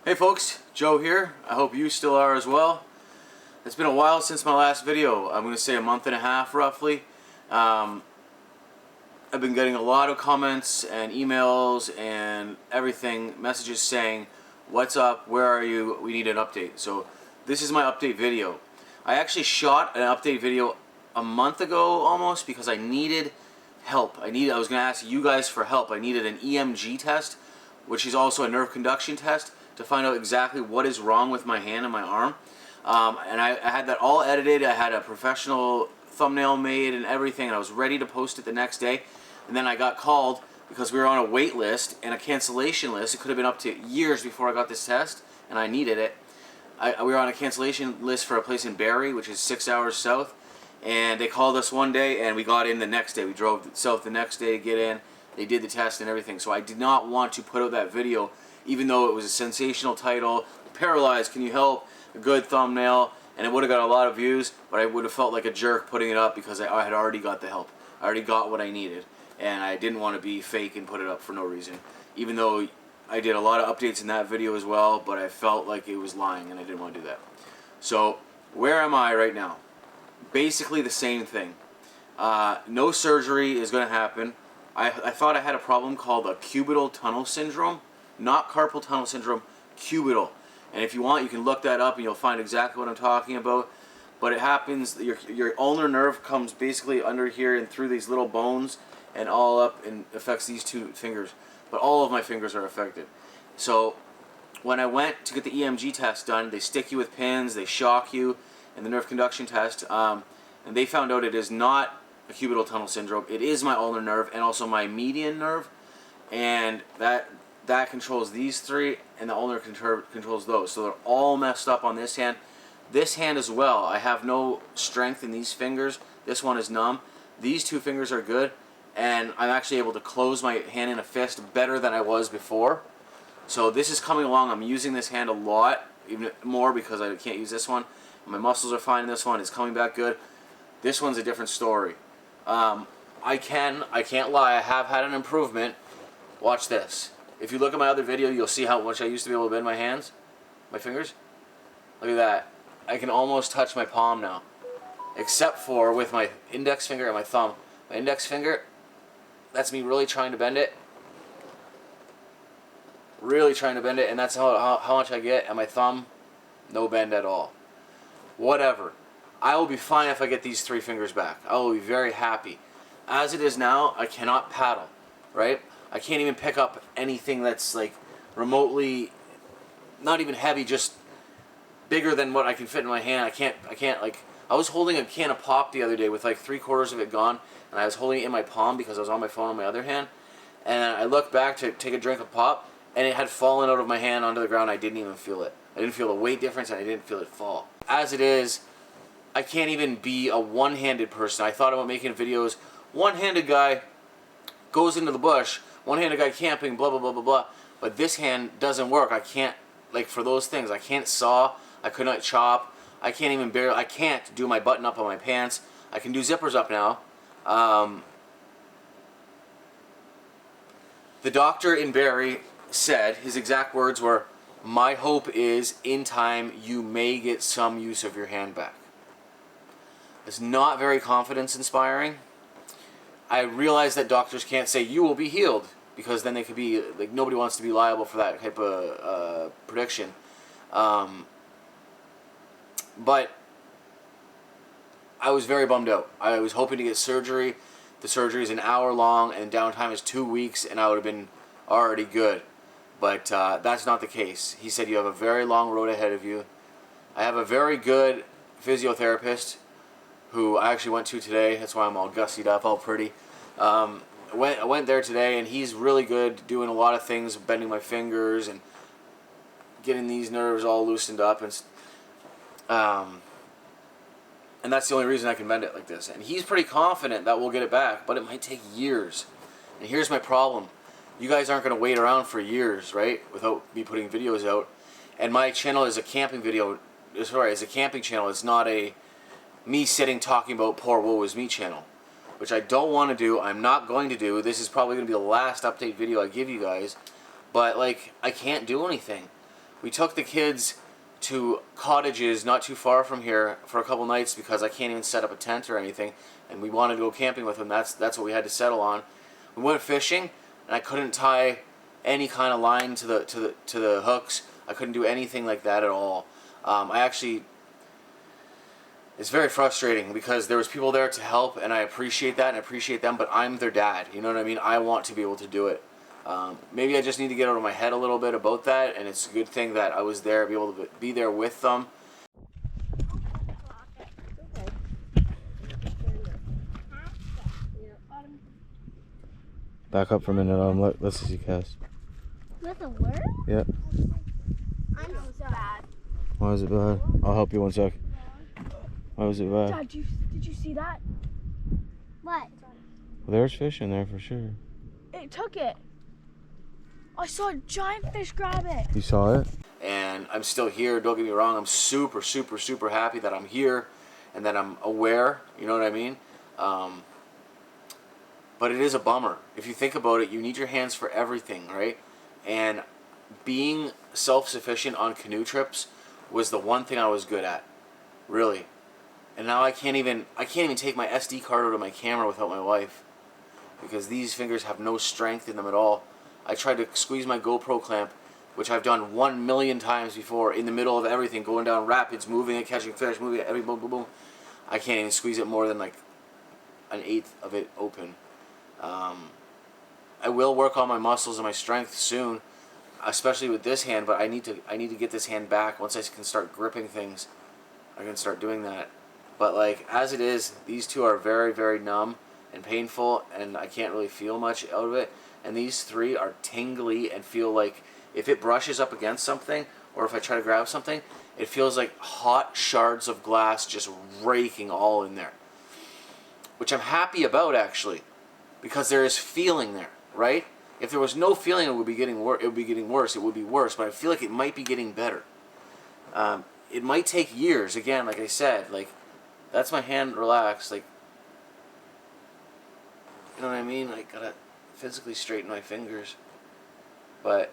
Hey folks, Joe here. I hope you still are as well. It's been a while since my last video. I'm going to say a month and a half roughly. I've been getting a lot of comments and emails and everything, messages saying, what's up, where are you, we need an update. So this is my update video. I actually shot an update video a month ago almost because I needed help. I was going to ask you guys for help. I needed an EMG test, which is also a nerve conduction test, to find out exactly what is wrong with my hand and my arm. And I had that all edited. I had a professional thumbnail made and everything, and I was ready to post it the next day. And then I got called because we were on a wait list and a cancellation list. It could have been up to years before I got this test, and I needed it. We were on a cancellation list for a place in Barrie, which is 6 hours south. And they called us one day, and we got in the next day. We drove south the next day to get in. They did the test and everything. So I did not want to put out that video, even though it was a sensational title, Paralyzed, Can You Help? A good thumbnail, and it would have got a lot of views, but I would have felt like a jerk putting it up because I had already got the help. I already got what I needed, and I didn't want to be fake and put it up for no reason. Even though I did a lot of updates in that video as well, but I felt like it was lying, and I didn't want to do that. So, where am I right now? Basically the same thing. No surgery is going to happen. I thought I had a problem called a cubital tunnel syndrome. Not carpal tunnel syndrome, cubital. And if you want, you can look that up and you'll find exactly what I'm talking about. But it happens, your ulnar nerve comes basically under here and through these little bones and all up and affects these two fingers. But all of my fingers are affected. So when I went to get the EMG test done, they stick you with pins, they shock you, and the nerve conduction test, and they found out it is not a cubital tunnel syndrome. It is my ulnar nerve and also my median nerve, and that controls these three, and the ulnar controls those. So they're all messed up on this hand. This hand as well. I have no strength in these fingers. This one is numb. These two fingers are good, and I'm actually able to close my hand in a fist better than I was before. So this is coming along. I'm using this hand a lot, even more because I can't use this one. My muscles are fine in this one. It's coming back good. This one's a different story. I can't lie. I have had an improvement. Watch this. If you look at my other video, you'll see how much I used to be able to bend my hands, my fingers. Look at that. I can almost touch my palm now, except for with my index finger and my thumb. My index finger, that's me really trying to bend it. Really trying to bend it, and that's how much I get. And my thumb, no bend at all. Whatever. I will be fine if I get these three fingers back. I will be very happy. As it is now, I cannot paddle, right? I can't even pick up anything that's like remotely, not even heavy, just bigger than what I can fit in my hand. I can't like, I was holding a can of pop the other day with like 3/4 of it gone, and I was holding it in my palm because I was on my phone on my other hand, and I looked back to take a drink of pop, and it had fallen out of my hand onto the ground. I didn't even feel it. I didn't feel the weight difference, and I didn't feel it fall. As it is, I can't even be a one-handed person. I thought about making videos, one-handed guy goes into the bush, one-handed guy camping, blah, blah, blah, blah, blah. But this hand doesn't work. I can't, like for those things, I can't saw, I could not chop, I can't even I can't do my button up on my pants. I can do zippers up now. The doctor in Barrie said, his exact words were, "My hope is, in time, you may get some use of your hand back." It's not very confidence-inspiring. I realize that doctors can't say, "You will be healed," because then they could be, like, nobody wants to be liable for that type of prediction. But I was very bummed out. I was hoping to get surgery. The surgery is an hour long, and downtime is 2 weeks, and I would have been already good. But that's not the case. He said, "You have a very long road ahead of you." I have a very good physiotherapist who I actually went to today. That's why I'm all gussied up, all pretty. I went there today, and he's really good, doing a lot of things, bending my fingers and getting these nerves all loosened up, and that's the only reason I can bend it like this. And he's pretty confident that we'll get it back, but it might take years. And here's my problem. You guys aren't going to wait around for years, right, without me putting videos out. And my channel is a camping video. Sorry, it's a camping channel. It's not a me sitting talking about poor woe is me channel, which I don't want to do. I'm not going to do. This is probably going to be the last update video I give you guys, but like, I can't do anything. we took the kids to cottages not too far from here for a couple nights because I can't even set up a tent or anything, and we wanted to go camping with them. That's what we had to settle on. We went fishing, and I couldn't tie any kind of line to the hooks. I couldn't do anything like that at all. It's very frustrating because there was people there to help, and I appreciate that and I appreciate them, but I'm their dad. You know what I mean? I want to be able to do it. Maybe I just need to get out of my head a little bit about that, and it's a good thing that I was there, be able to be there with them. Back up for a minute. Let's see you cast. With a word? Yeah. I'm so bad. Why is it bad? I'll help you 1 sec. Why was it bad? Dad, did you see that? What? Well, there's fish in there for sure. It took it. I saw a giant fish grab it. You saw it? And I'm still here. Don't get me wrong. I'm super, super, super happy that I'm here and that I'm aware. You know what I mean? But it is a bummer. If you think about it, you need your hands for everything, right? And being self-sufficient on canoe trips was the one thing I was good at, really. And now I can't even take my SD card out of my camera without my wife because these fingers have no strength in them at all. I tried to squeeze my GoPro clamp, which I've done 1 million times before, in the middle of everything, going down rapids, moving it, catching fish, moving it, every boom, boom, boom. I can't even squeeze it more than like 1/8 of it open. I will work on my muscles and my strength soon, especially with this hand. But I need to get this hand back. Once I can start gripping things, I can start doing that. But like as it is, these two are very, very numb and painful, and I can't really feel much out of it. And these three are tingly and feel like if it brushes up against something, or if I try to grab something, it feels like hot shards of glass just raking all in there. Which I'm happy about actually, because there is feeling there, right? If there was no feeling, it would be getting worse. It would be worse, but I feel like it might be getting better. It might take years. Again, like I said, like that's my hand relaxed. Like, you know what I mean? Like, gotta physically straighten my fingers, but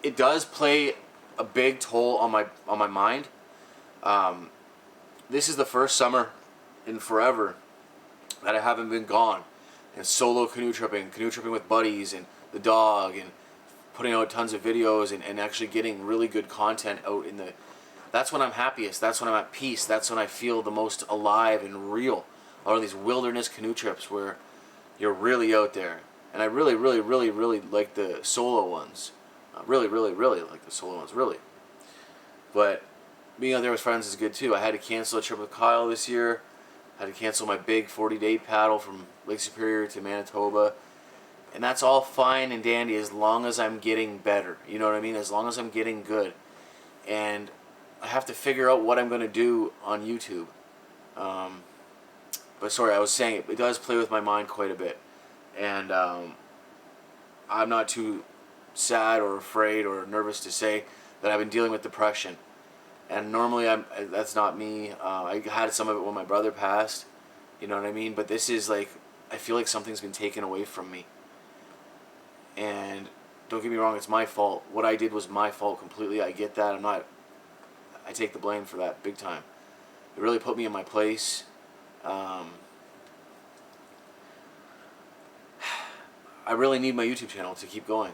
it does play a big toll on my mind. This is the first summer in forever that I haven't been gone and solo canoe tripping with buddies and the dog, and putting out tons of videos and actually getting really good content out in the. That's when I'm happiest. That's when I'm at peace. That's when I feel the most alive and real. On these wilderness canoe trips where you're really out there. And I really, really, really, really like the solo ones. Really, really, really like the solo ones, really. But being out there with friends is good too. I had to cancel a trip with Kyle this year. I had to cancel my big 40-day paddle from Lake Superior to Manitoba. And that's all fine and dandy as long as I'm getting better. You know what I mean? As long as I'm getting good. And I have to figure out what I'm going to do on YouTube. But sorry, I was saying it does play with my mind quite a bit. And I'm not too sad or afraid or nervous to say that I've been dealing with depression. And normally that's not me. I had some of it when my brother passed. You know what I mean? But this is like, I feel like something's been taken away from me. And don't get me wrong, it's my fault. What I did was my fault completely. I get that. I take the blame for that big time. It really put me in my place. I really need my YouTube channel to keep going.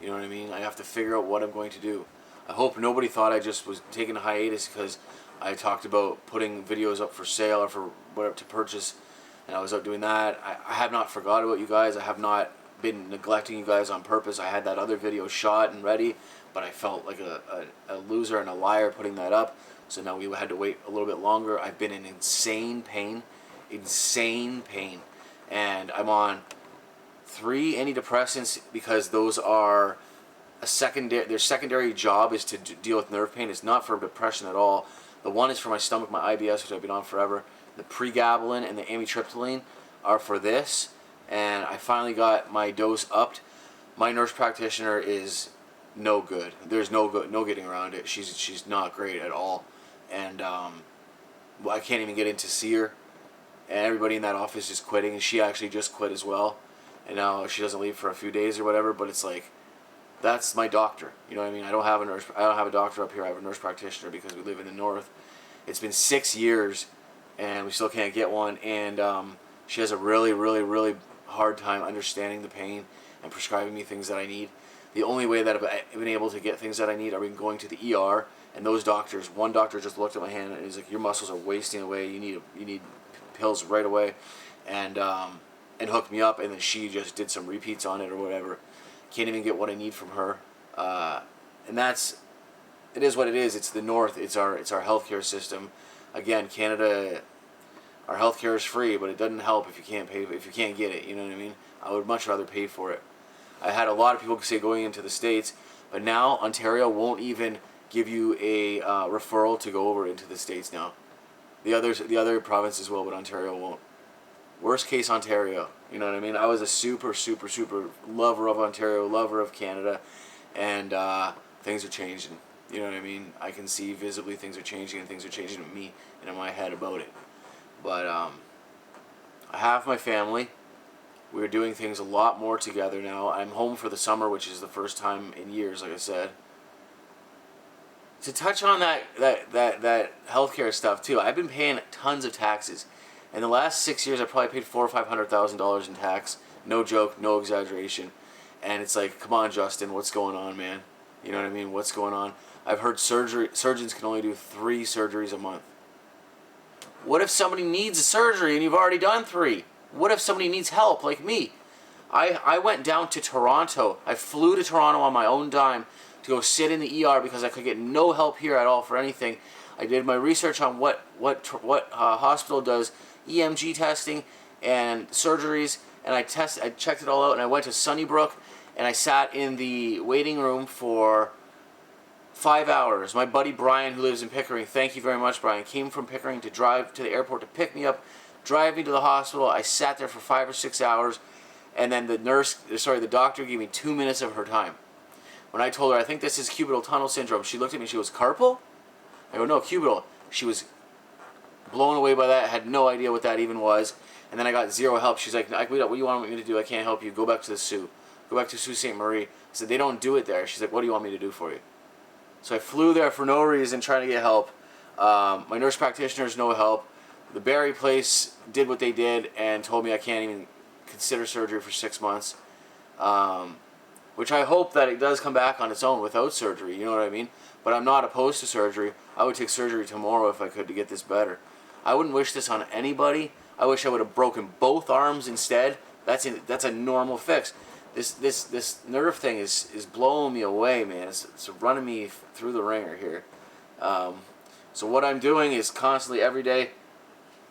You know what I mean? I have to figure out what I'm going to do. I hope nobody thought I just was taking a hiatus because I talked about putting videos up for sale or for whatever to purchase, and I was out doing that. I have not forgot about you guys. I have not been neglecting you guys on purpose. I had that other video shot and ready, but I felt like a loser and a liar putting that up. So now we had to wait a little bit longer. I've been in insane pain, and I'm on 3 antidepressants because those are their secondary job is to deal with nerve pain. It's not for depression at all. The one is for my stomach, my IBS, which I've been on forever. The pregabalin and the amitriptyline are for this, and I finally got my dose upped. My nurse practitioner is no good. There's no getting around it. She's not great at all, and I can't even get in to see her. And everybody in that office is quitting, and she actually just quit as well. And now she doesn't leave for a few days or whatever. But it's like, that's my doctor. You know what I mean? I don't have a nurse. I don't have a doctor up here. I have a nurse practitioner because we live in the north. It's been 6 years, and we still can't get one. And she has a really, really, really hard time understanding the pain and prescribing me things that I need. The only way that I've been able to get things that I need are going to the ER. And those doctors, one doctor just looked at my hand and he's like, "Your muscles are wasting away. You need pills right away," and hooked me up. And then she just did some repeats on it or whatever. Can't even get what I need from her. And it is what it is. It's the north. It's our healthcare system. Again, Canada, our healthcare is free, but it doesn't help if you can't pay, if you can't get it. You know what I mean? I would much rather pay for it. I had a lot of people say going into the States, but now Ontario won't even give you a referral to go over into the States now. The other provinces will, but Ontario won't. Worst case, Ontario. You know what I mean? I was a super, super, super lover of Ontario, lover of Canada, and things are changing. You know what I mean? I can see visibly things are changing, and things are changing in me and in my head about it. But I have my family. We're doing things a lot more together now. I'm home for the summer, which is the first time in years, like I said. To touch on that healthcare stuff too, I've been paying tons of taxes. In the last 6 years, I probably paid $400,000 or $500,000 in tax. No joke, no exaggeration. And it's like, come on, Justin, what's going on, man? You know what I mean? What's going on? I've heard surgeons can only do 3 surgeries a month. What if somebody needs a surgery and you've already done 3? What if somebody needs help, like me? I went down to Toronto. I flew to Toronto on my own dime to go sit in the ER because I could get no help here at all for anything. I did my research on what hospital does EMG testing and surgeries, and I checked it all out, and I went to Sunnybrook, and I sat in the waiting room for 5 hours. My buddy Brian, who lives in Pickering, thank you very much, Brian, came from Pickering to drive to the airport to pick me up, drive me to the hospital. I sat there for 5 or 6 hours, and then the doctor gave me 2 minutes of her time. When I told her, I think this is cubital tunnel syndrome, she looked at me, she goes, "Carpal?" I go, "No, cubital." She was blown away by that, had no idea what that even was, and then I got zero help. She's like, "What do you want me to do? I can't help you. Go back to the Sault. Go back to Sault Ste. Marie." I said, "They don't do it there." She's like, "What do you want me to do for you?" So I flew there for no reason, trying to get help. My nurse practitioners, no help. The Barrie place did what they did and told me I can't even consider surgery for 6 months. Which I hope that it does come back on its own without surgery, you know what I mean? But I'm not opposed to surgery. I would take surgery tomorrow if I could to get this better. I wouldn't wish this on anybody. I wish I would have broken both arms instead. That's a normal fix. This nerve thing is blowing me away, man. It's running me through the ringer here. So what I'm doing is constantly every day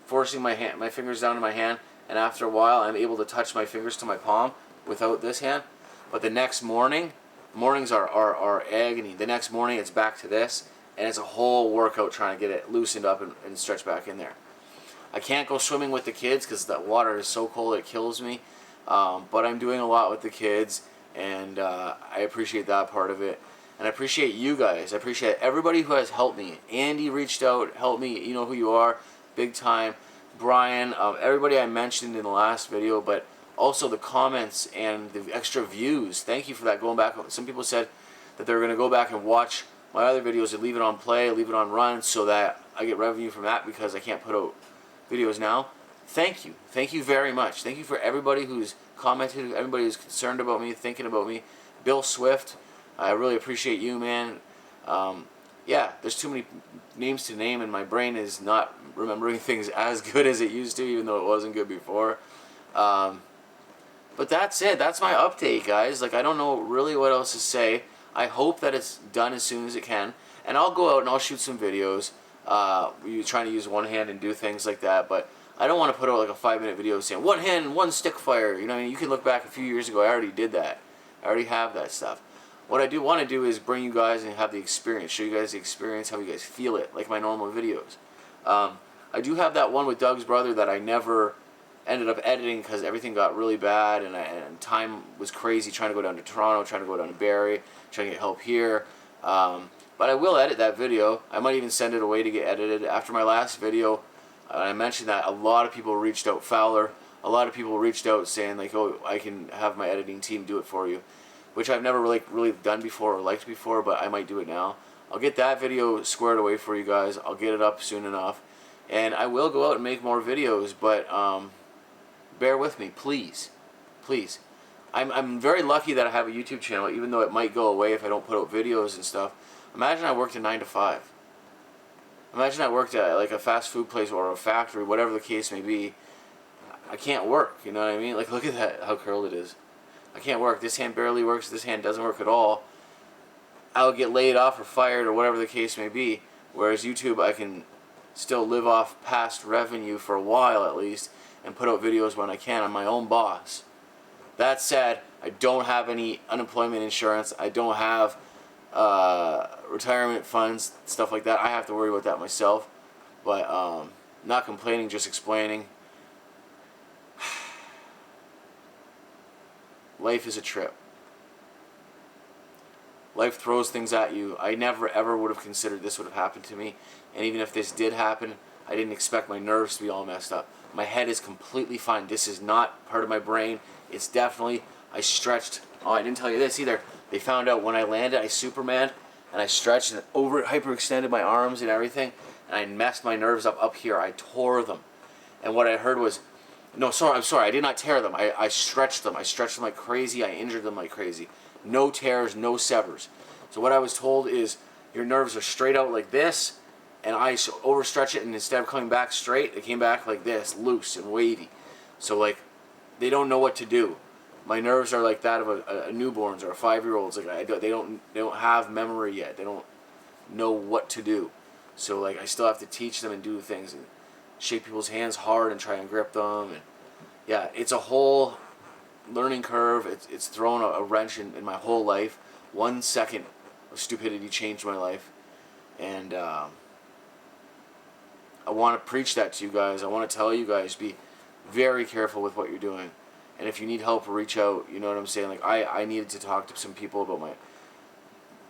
forcing my fingers down to my hand, and after a while I'm able to touch my fingers to my palm without this hand. But the next mornings are agony. The next morning it's back to this, and it's a whole workout trying to get it loosened up and stretched back in there. I can't go swimming with the kids because the water is so cold it kills me. But I'm doing a lot with the kids, and I appreciate that part of it. And I appreciate you guys. I appreciate everybody who has helped me. Andy reached out, helped me. You know who you are, big time. Brian, everybody I mentioned in the last video, but also the comments and the extra views. Thank you for that. Going back, some people said that they're going to go back and watch my other videos and leave it on play, leave it on run, so that I get revenue from that because I can't put out videos now. Thank you. Thank you very much. Thank you for everybody who's commented, everybody who's concerned about me, thinking about me. Bill Swift, I really appreciate you, man. Yeah, there's too many names to name, and my brain is not remembering things as good as it used to, even though it wasn't good before. But that's it. That's my update, guys. Like, I don't know really what else to say. I hope that it's done as soon as it can. And I'll go out and I'll shoot some videos. You're trying to use one hand and do things like that. But I don't want to put out like a 5-minute video saying, one hand, one stick fire. You know what I mean? You can look back a few years ago. I already did that. I already have that stuff. What I do want to do is bring you guys and have the experience. Show you guys the experience, how you guys feel it, like my normal videos. I do have that one with Doug's brother that I never ended up editing because everything got really bad, and time was crazy trying to go down to Toronto, trying to go down to Barrie, trying to get help here. But I will edit that video. I might even send it away to get edited. After my last video, I mentioned that a lot of people reached out, Fowler, a lot of people reached out saying like, "Oh, I can have my editing team do it for you." which I've never really done before or liked before, but I might do it now. I'll get that video squared away for you guys. I'll get it up soon enough, and I will go out and make more videos, but bear with me, please. Please. I'm very lucky that I have a YouTube channel, even though it might go away if I don't put out videos and stuff. Imagine I worked a 9 to 5. Imagine I worked at like a fast food place or a factory, whatever the case may be. I can't work, you know what I mean? Like, look at that, how curled it is. I can't work. This hand barely works. This hand doesn't work at all. I'll get laid off or fired or whatever the case may be. Whereas YouTube, I can still live off past revenue for a while at least and put out videos when I can. I'm my own boss. That said, I don't have any unemployment insurance. I don't have retirement funds, stuff like that. I have to worry about that myself. But not complaining, just explaining. Life is a trip. Life throws things at you. I never ever would have considered this would have happened to me. And even if this did happen, I didn't expect my nerves to be all messed up. My head is completely fine. This is not part of my brain. It's definitely, I stretched. Oh, I didn't tell you this either. They found out when I landed, I Superman, and I stretched and hyperextended my arms and everything, and I messed my nerves up here. I tore them. And what I heard was, no, sorry, I'm sorry, I did not tear them. I stretched them. I stretched them like crazy. I injured them like crazy. No tears, no severs. So what I was told is, your nerves are straight out like this, and I overstretch it, and instead of coming back straight, it came back like this, loose and wavy. So like, they don't know what to do. My nerves are like that of a newborn's or a 5-year-old's. Like they don't have memory yet. They don't know what to do. So like, I still have to teach them and do things and shake people's hands hard and try and grip them. And yeah, it's a whole learning curve. It's thrown a wrench in my whole life. 1 second of stupidity changed my life, and I want to preach that to you guys. I want to tell you guys, be very careful with what you're doing. And if you need help, reach out. You know what I'm saying? Like, I needed to talk to some people about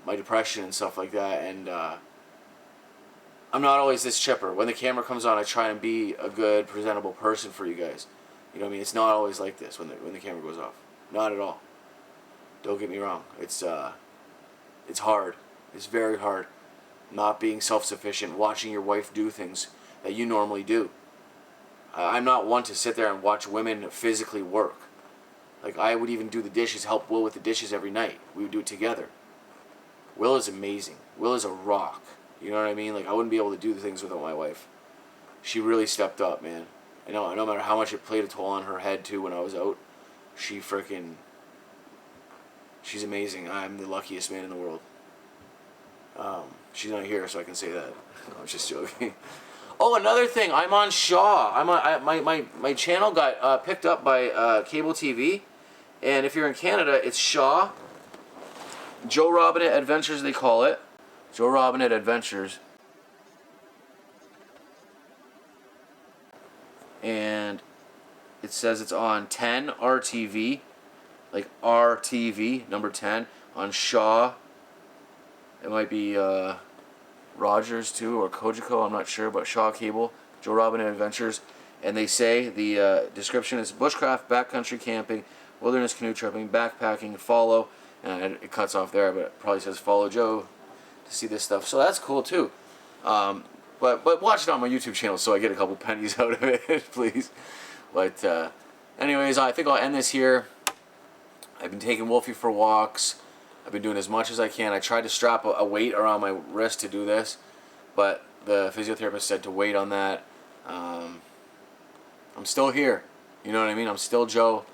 my depression and stuff like that. And I'm not always this chipper. When the camera comes on, I try and be a good, presentable person for you guys. You know what I mean? It's not always like this when the camera goes off. Not at all. Don't get me wrong. It's hard. It's very hard. Not being self-sufficient, watching your wife do things that you normally do. I'm not one to sit there and watch women physically work. Like, I would even do the dishes, help Will with the dishes every night. We would do it together. Will is amazing. Will is a rock. You know what I mean? Like, I wouldn't be able to do the things without my wife. She really stepped up, man. I know, no matter how much it played a toll on her head, too, when I was out, she's amazing. I'm the luckiest man in the world. She's not here, so I can say that. I'm just joking. Oh, another thing, I'm on Shaw. My channel got picked up by cable TV, and if you're in Canada, it's Shaw. Joe Robinet Adventures, they call it. Joe Robinet Adventures. And it says it's on 10 RTV, like RTV, number 10, on Shaw. It might be Rogers too, or Kojiko, I'm not sure, but Shaw Cable, Joe Robinet Adventures. And they say the description is bushcraft, backcountry camping, wilderness canoe tripping, backpacking, follow, and it cuts off there, but it probably says follow Joe to see this stuff. So that's cool too. But watch it on my YouTube channel so I get a couple pennies out of it, please. But anyways, I think I'll end this here. I've been taking Wolfie for walks. I've been doing as much as I can. I tried to strap a weight around my wrist to do this, but the physiotherapist said to wait on that. I'm still here. You know what I mean? I'm still Joe.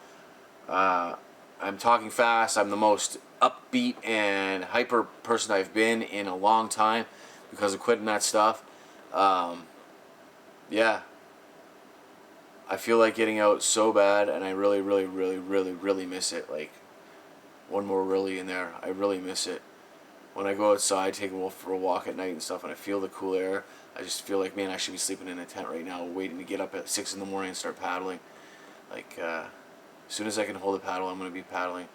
I'm talking fast. I'm the most upbeat and hyper person I've been in a long time because of quitting that stuff. Yeah. I feel like getting out so bad, and I really, really, really, really, really miss it. Like, one more really in there. I really miss it. When I go outside, take Wolf for a walk at night and stuff, and I feel the cool air, I just feel like, man, I should be sleeping in a tent right now, waiting to get up at 6 in the morning and start paddling. Like, as soon as I can hold a paddle, I'm going to be paddling.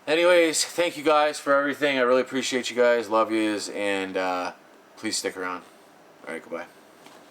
Anyways, thank you guys for everything. I really appreciate you guys. Love yous, and please stick around. Alright, goodbye.